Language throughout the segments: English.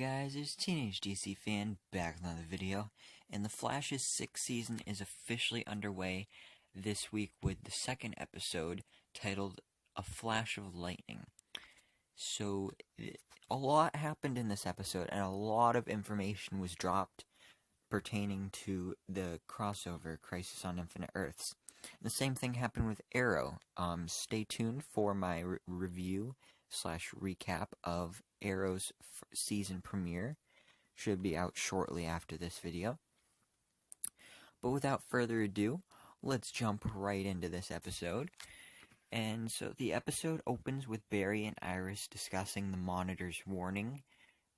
guys, it's Teenage DC Fan back with another video, and The Flash's 6th season is officially underway this week with the second episode titled A Flash of Lightning. So, a lot happened in this episode, and a lot of information was dropped pertaining to the crossover Crisis on Infinite Earths. The same thing happened with Arrow. Stay tuned for my review / recap of Arrow's season premiere. Should be out shortly after this video. But without further ado, let's jump right into this episode. And so the episode opens with Barry and Iris discussing the Monitor's warning.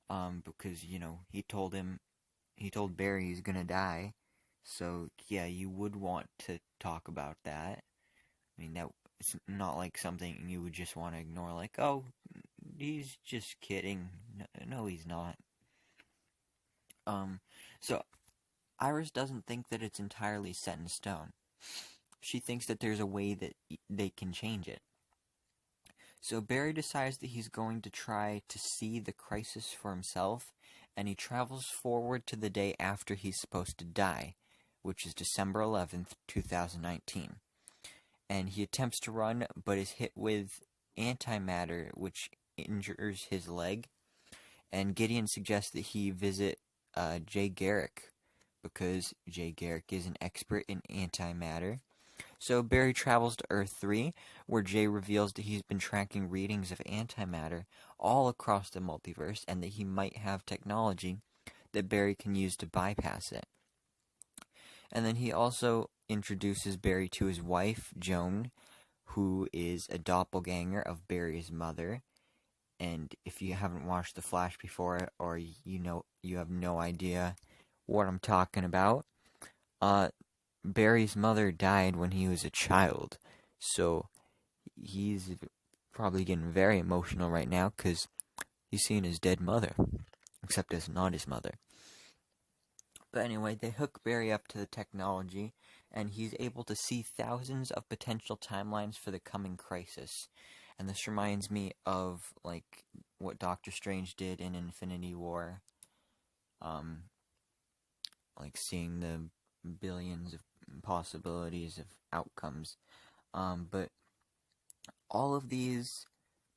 Because, he told Barry he's gonna die. So, yeah, you would want to talk about that. I mean, it's not like something you would just want to ignore, like, oh, he's just kidding. No, he's not. So, Iris doesn't think that it's entirely set in stone. She thinks that there's a way that they can change it. So, Barry decides that he's going to try to see the crisis for himself, and he travels forward to the day after he's supposed to die, which is December 11th, 2019. And he attempts to run, but is hit with antimatter, which injures his leg. And Gideon suggests that he visit Jay Garrick, because Jay Garrick is an expert in antimatter. So Barry travels to Earth 3, where Jay reveals that he's been tracking readings of antimatter all across the multiverse, and that he might have technology that Barry can use to bypass it. And then he also introduces Barry to his wife, Joan, who is a doppelganger of Barry's mother. And if you haven't watched The Flash before, or you have no idea what I'm talking about, Barry's mother died when he was a child. So he's probably getting very emotional right now because he's seeing his dead mother, except it's not his mother. But anyway, they hook Barry up to the technology, and he's able to see thousands of potential timelines for the coming crisis. And this reminds me of, like, what Doctor Strange did in Infinity War. Like, seeing the billions of possibilities of outcomes. But all of these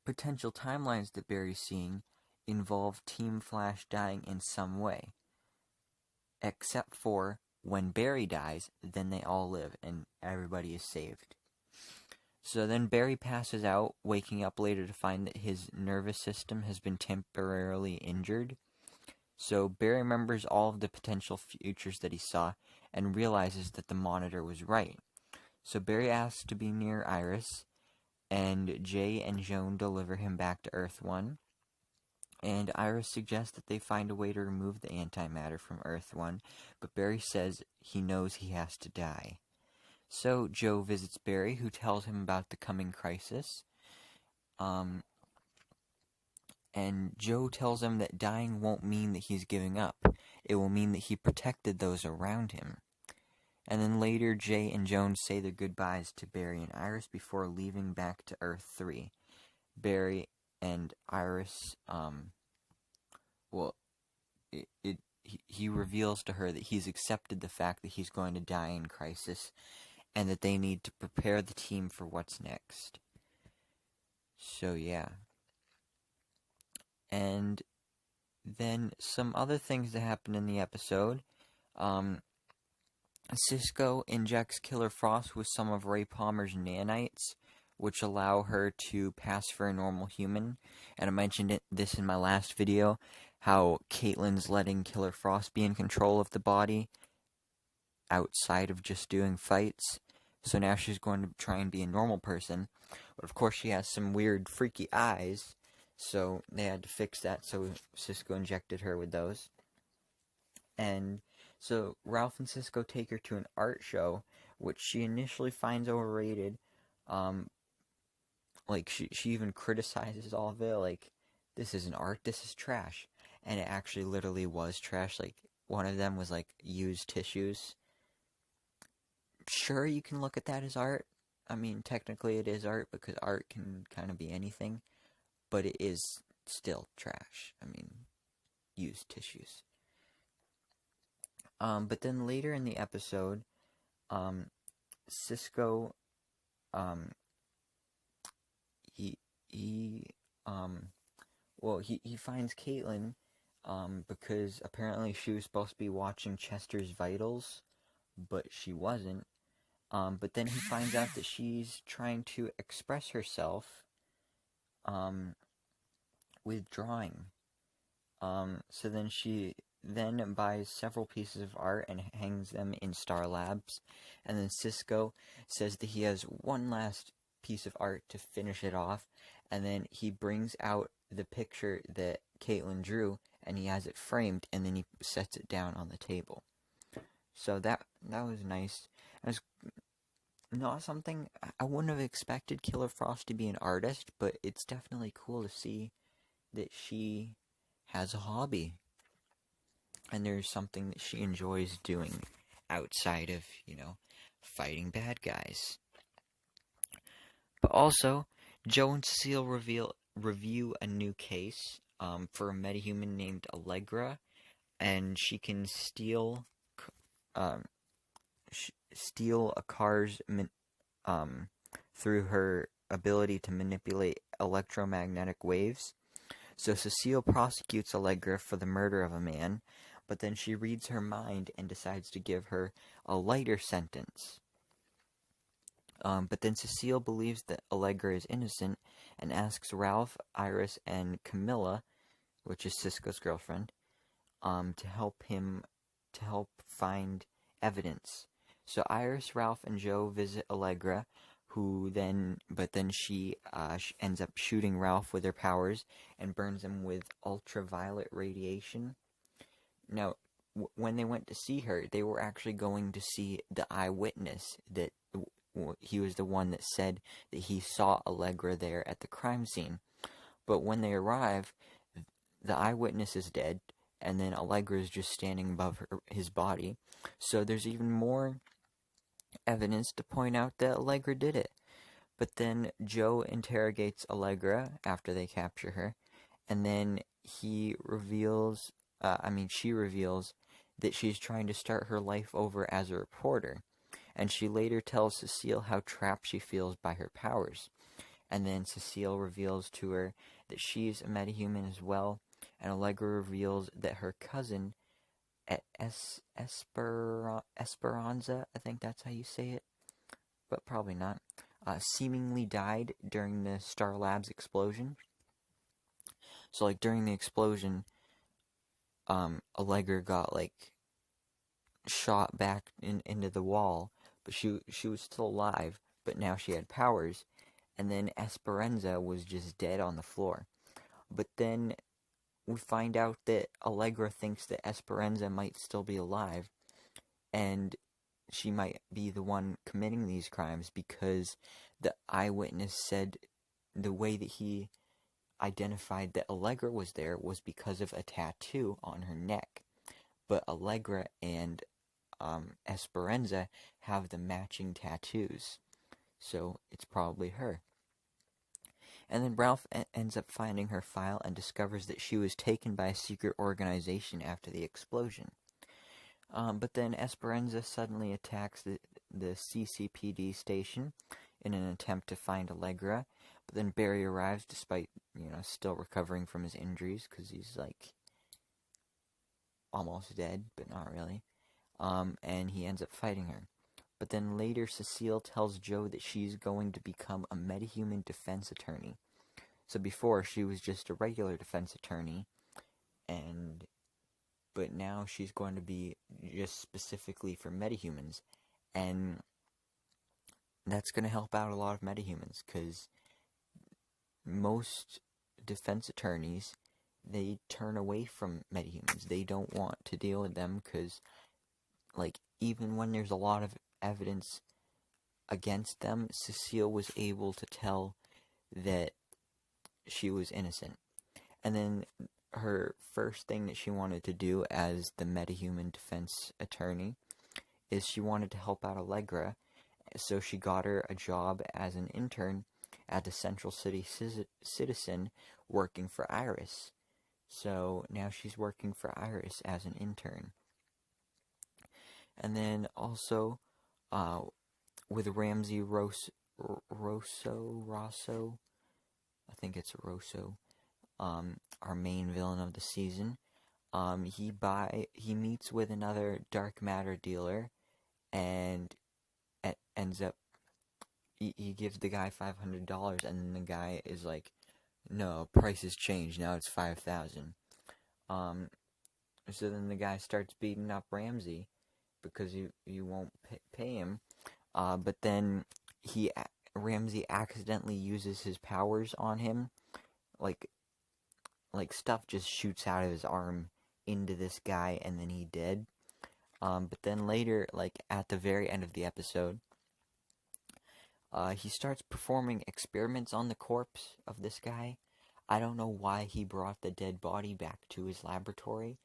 potential timelines that Barry's seeing involve Team Flash dying in some way. Except for when Barry dies, then they all live and everybody is saved. So then Barry passes out, waking up later to find that his nervous system has been temporarily injured. So Barry remembers all of the potential futures that he saw and realizes that the Monitor was right. So Barry asks to be near Iris, and Jay and Joan deliver him back to Earth 1. And Iris suggests that they find a way to remove the antimatter from Earth 1, but Barry says he knows he has to die. So Joe visits Barry, who tells him about the coming crisis. And Joe tells him that dying won't mean that he's giving up. It will mean that he protected those around him. And then later, Jay and Joan say their goodbyes to Barry and Iris before leaving back to Earth 3. Barry and Iris, he reveals to her that he's accepted the fact that he's going to die in crisis, and that they need to prepare the team for what's next. So, yeah. And then some other things that happen in the episode. Cisco injects Killer Frost with some of Ray Palmer's nanites, which allow her to pass for a normal human. And I mentioned this in my last video, how Caitlyn's letting Killer Frost be in control of the body outside of just doing fights. So now she's going to try and be a normal person. But of course she has some weird freaky eyes, so they had to fix that, so Cisco injected her with those. And so Ralph and Cisco take her to an art show, which she initially finds overrated. Like, she even criticizes all of it, like, this isn't art, this is trash. And it actually literally was trash. Like, one of them was, like, used tissues. Sure, you can look at that as art. I mean, technically it is art, because art can kind of be anything. But it is still trash. I mean, used tissues. But then later in the episode, Cisco, um, he he he finds Caitlin, because apparently she was supposed to be watching Chester's vitals, but she wasn't. But then he finds out that she's trying to express herself, with drawing. So then she then buys several pieces of art and hangs them in Star Labs. And then Cisco says that he has one last piece of art to finish it off. And then he brings out the picture that Caitlin drew, and he has it framed, and then he sets it down on the table. So that was nice. It was not something I wouldn't have expected Killer Frost to be an artist, but it's definitely cool to see that she has a hobby, and there's something that she enjoys doing outside of, fighting bad guys. But also, Joe and Cecile review a new case, for a metahuman named Allegra, and she can steal a car's through her ability to manipulate electromagnetic waves. So Cecile prosecutes Allegra for the murder of a man, but then she reads her mind and decides to give her a lighter sentence. But then Cecile believes that Allegra is innocent and asks Ralph, Iris, and Camilla, which is Cisco's girlfriend, to help find evidence. So Iris, Ralph, and Joe visit Allegra, but then she ends up shooting Ralph with her powers and burns him with ultraviolet radiation. Now, when they went to see her, they were actually going to see the eyewitness that he was the one that said that he saw Allegra there at the crime scene. But when they arrive, the eyewitness is dead, and then Allegra is just standing above his body. So there's even more evidence to point out that Allegra did it. But then Joe interrogates Allegra after they capture her, and then she reveals that she's trying to start her life over as a reporter. And she later tells Cecile how trapped she feels by her powers. And then Cecile reveals to her that she's a metahuman as well, and Allegra reveals that her cousin, Esperanza, I think that's how you say it, but probably not, seemingly died during the Star Labs explosion. So, during the explosion, Allegra got, shot back into the wall, but she was still alive, but now she had powers, and then Esperanza was just dead on the floor. But then we find out that Allegra thinks that Esperanza might still be alive, and she might be the one committing these crimes because the eyewitness said the way that he identified that Allegra was there was because of a tattoo on her neck. But Allegra and Esperanza have the matching tattoos, so it's probably her. And then Ralph ends up finding her file and discovers that she was taken by a secret organization after the explosion. But then Esperanza suddenly attacks the CCPD station in an attempt to find Allegra. But then Barry arrives despite, still recovering from his injuries because he's, almost dead, but not really. And he ends up fighting her. But then later Cecile tells Joe that she's going to become a metahuman defense attorney. So before, she was just a regular defense attorney, but now she's going to be just specifically for metahumans, and that's going to help out a lot of metahumans, because most defense attorneys, they turn away from metahumans. They don't want to deal with them, because, even when there's a lot of evidence against them, Cecile was able to tell that she was innocent. And then her first thing that she wanted to do as the metahuman defense attorney is she wanted to help out Allegra, so she got her a job as an intern at the Central City Citizen working for Iris. So now she's working for Iris as an intern. And then also, with Ramsey Rosso, I think it's Rosso, our main villain of the season. He meets with another dark matter dealer, and ends up he gives the guy $500, and then the guy is like, "No, price has changed. Now it's 5,000." So then the guy starts beating up Ramsey because you won't pay him. But then Ramsey accidentally uses his powers on him, like stuff just shoots out of his arm into this guy, and then he dead. But then later, like at the very end of the episode, he starts performing experiments on the corpse of this guy. I don't know why he brought the dead body back to his laboratory,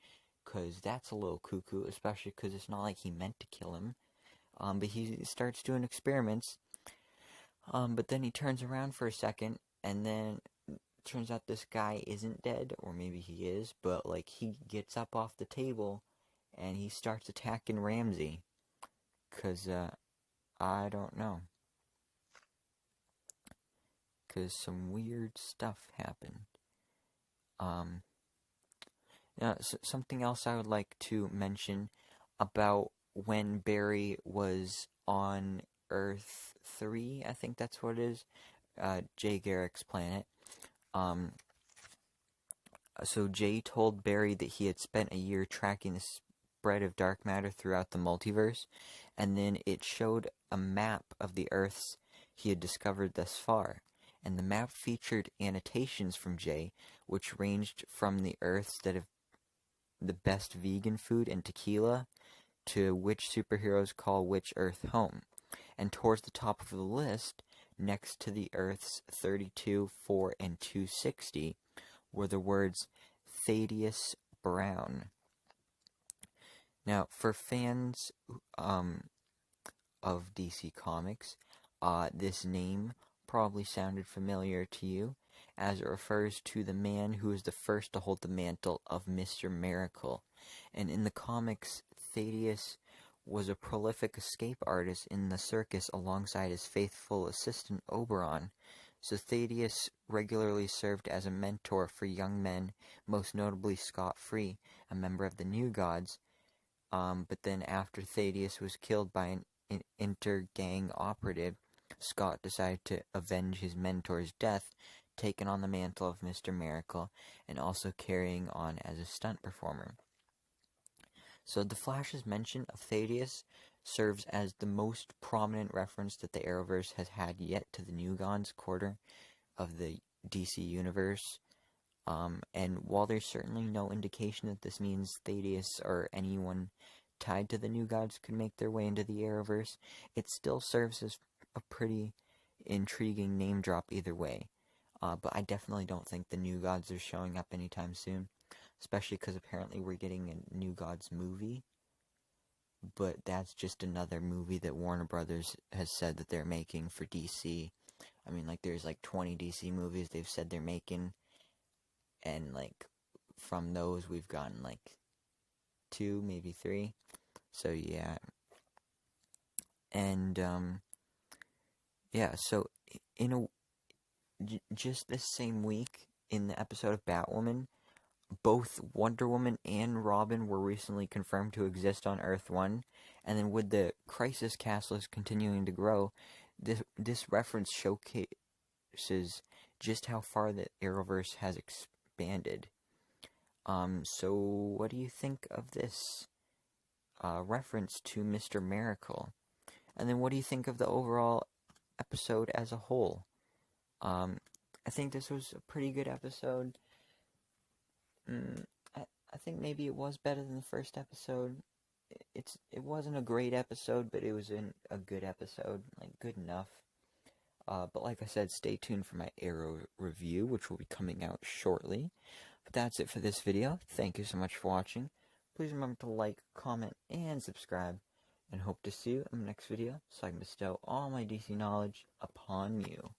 because that's a little cuckoo, especially because it's not like he meant to kill him. But he starts doing experiments. But then he turns around for a second, and then turns out this guy isn't dead, or maybe he is, but like he gets up off the table and he starts attacking Ramsey. Because, I don't know. Because some weird stuff happened. Something else I would like to mention about when Barry was on Earth 3, I think that's what it is, Jay Garrick's planet. So Jay told Barry that he had spent a year tracking the spread of dark matter throughout the multiverse, and then it showed a map of the Earths he had discovered thus far. And the map featured annotations from Jay, which ranged from the Earths that have the best vegan food and tequila, to which superheroes call which Earth home. And towards the top of the list, next to the Earths 32, 4, and 260, were the words Thaddeus Brown. Now, for fans of DC Comics, this name probably sounded familiar to you, as it refers to the man who was the first to hold the mantle of Mr. Miracle. And in the comics, Thaddeus was a prolific escape artist in the circus alongside his faithful assistant Oberon. So Thaddeus regularly served as a mentor for young men, most notably Scott Free, a member of the New Gods. But then after Thaddeus was killed by an inter-gang operative, Scott decided to avenge his mentor's death, taking on the mantle of Mr. Miracle, and also carrying on as a stunt performer. So the Flash's mention of Thaddeus serves as the most prominent reference that the Arrowverse has had yet to the New Gods quarter of the DC Universe. And while there's certainly no indication that this means Thaddeus or anyone tied to the New Gods could make their way into the Arrowverse, it still serves as a pretty intriguing name drop either way. But I definitely don't think the New Gods are showing up anytime soon, especially because apparently we're getting a New Gods movie. But that's just another movie that Warner Brothers has said that they're making for DC. I mean, like, there's like 20 DC movies they've said they're making, and like from those we've gotten like 2, maybe 3. So yeah. And yeah, so just this same week in the episode of Batwoman, both Wonder Woman and Robin were recently confirmed to exist on Earth 1, and then with the Crisis Cast list continuing to grow, this reference showcases just how far the Arrowverse has expanded. So what do you think of this reference to Mr. Miracle? And then what do you think of the overall episode as a whole? I think this was a pretty good episode. I think maybe it was better than the first episode. It wasn't a great episode, but it was a good episode, like good enough. But like I said, stay tuned for my Arrow review, which will be coming out shortly. But that's it for this video. Thank you so much for watching. Please remember to like, comment, and subscribe. And hope to see you in the next video so I can bestow all my DC knowledge upon you.